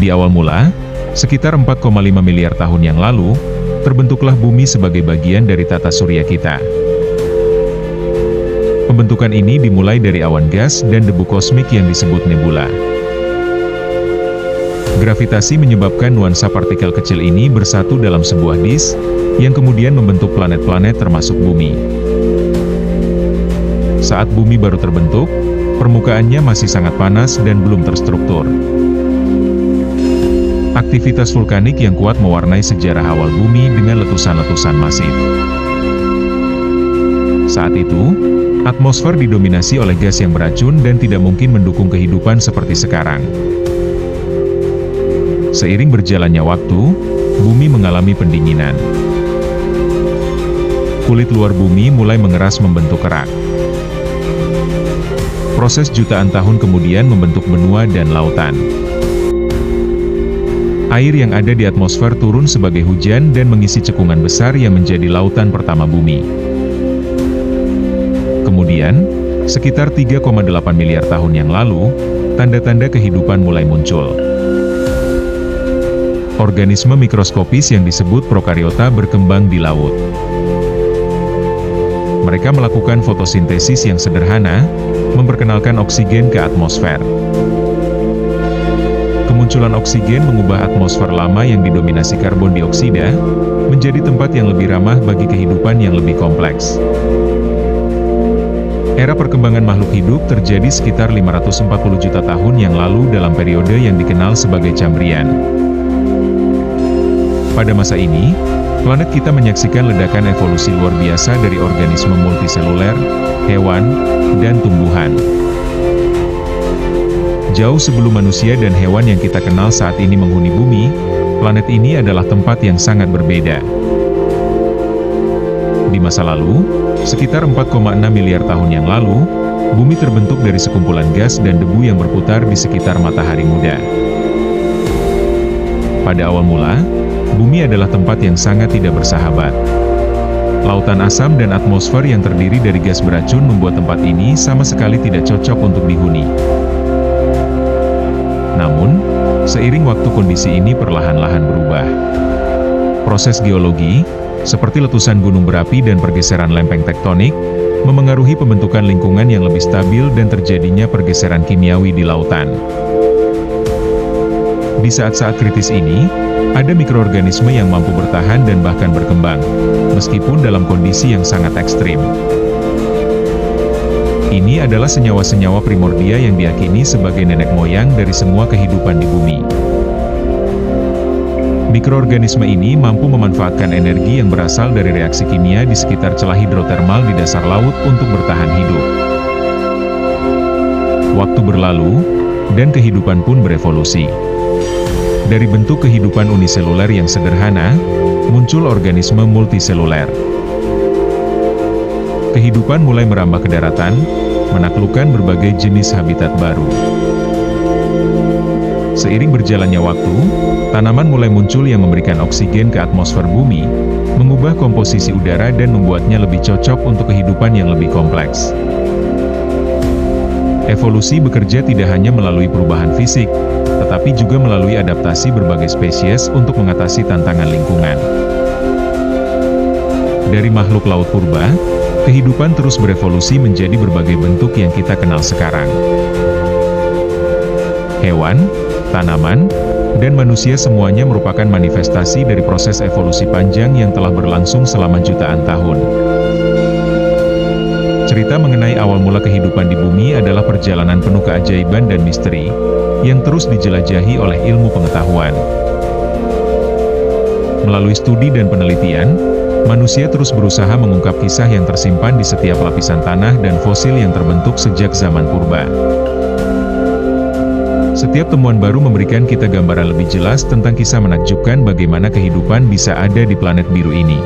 Di awal mula, sekitar 4,5 miliar tahun yang lalu, terbentuklah bumi sebagai bagian dari tata surya kita. Pembentukan ini dimulai dari awan gas dan debu kosmik yang disebut nebula. Gravitasi menyebabkan nuansa partikel kecil ini bersatu dalam sebuah disk, yang kemudian membentuk planet-planet termasuk bumi. Saat bumi baru terbentuk, permukaannya masih sangat panas dan belum terstruktur. Aktivitas vulkanik yang kuat mewarnai sejarah awal bumi dengan letusan-letusan masif. Saat itu, atmosfer didominasi oleh gas yang beracun dan tidak mungkin mendukung kehidupan seperti sekarang. Seiring berjalannya waktu, bumi mengalami pendinginan. Kulit luar bumi mulai mengeras membentuk kerak. Proses jutaan tahun kemudian membentuk benua dan lautan. Air yang ada di atmosfer turun sebagai hujan dan mengisi cekungan besar yang menjadi lautan pertama bumi. Kemudian, sekitar 3,8 miliar tahun yang lalu, tanda-tanda kehidupan mulai muncul. Organisme mikroskopis yang disebut prokariota berkembang di laut. Mereka melakukan fotosintesis yang sederhana, memperkenalkan oksigen ke atmosfer. Kemunculan oksigen mengubah atmosfer lama yang didominasi karbon dioksida, menjadi tempat yang lebih ramah bagi kehidupan yang lebih kompleks. Era perkembangan makhluk hidup terjadi sekitar 540 juta tahun yang lalu dalam periode yang dikenal sebagai Cambrian. Pada masa ini, planet kita menyaksikan ledakan evolusi luar biasa dari organisme multiseluler, hewan, dan tumbuhan. Jauh sebelum manusia dan hewan yang kita kenal saat ini menghuni bumi, planet ini adalah tempat yang sangat berbeda. Di masa lalu, sekitar 4,6 miliar tahun yang lalu, bumi terbentuk dari sekumpulan gas dan debu yang berputar di sekitar matahari muda. Pada awal mula, bumi adalah tempat yang sangat tidak bersahabat. Lautan asam dan atmosfer yang terdiri dari gas beracun membuat tempat ini sama sekali tidak cocok untuk dihuni. Namun, seiring waktu kondisi ini perlahan-lahan berubah. Proses geologi, seperti letusan gunung berapi dan pergeseran lempeng tektonik, memengaruhi pembentukan lingkungan yang lebih stabil dan terjadinya pergeseran kimiawi di lautan. Di saat-saat kritis ini, ada mikroorganisme yang mampu bertahan dan bahkan berkembang, meskipun dalam kondisi yang sangat ekstrim. Ini adalah senyawa-senyawa primordia yang diyakini sebagai nenek moyang dari semua kehidupan di bumi. Mikroorganisme ini mampu memanfaatkan energi yang berasal dari reaksi kimia di sekitar celah hidrotermal di dasar laut untuk bertahan hidup. Waktu berlalu, dan kehidupan pun berevolusi. Dari bentuk kehidupan uniseluler yang sederhana, muncul organisme multiseluler. Kehidupan mulai merambah ke daratan, menaklukkan berbagai jenis habitat baru. Seiring berjalannya waktu, tanaman mulai muncul yang memberikan oksigen ke atmosfer bumi, mengubah komposisi udara dan membuatnya lebih cocok untuk kehidupan yang lebih kompleks. Evolusi bekerja tidak hanya melalui perubahan fisik, tetapi juga melalui adaptasi berbagai spesies untuk mengatasi tantangan lingkungan. Dari makhluk laut purba, kehidupan terus berevolusi menjadi berbagai bentuk yang kita kenal sekarang. Hewan, tanaman, dan manusia semuanya merupakan manifestasi dari proses evolusi panjang yang telah berlangsung selama jutaan tahun. Cerita mengenai awal mula kehidupan di bumi adalah perjalanan penuh keajaiban dan misteri, yang terus dijelajahi oleh ilmu pengetahuan. Melalui studi dan penelitian, manusia terus berusaha mengungkap kisah yang tersimpan di setiap lapisan tanah dan fosil yang terbentuk sejak zaman purba. Setiap temuan baru memberikan kita gambaran lebih jelas tentang kisah menakjubkan bagaimana kehidupan bisa ada di planet biru ini.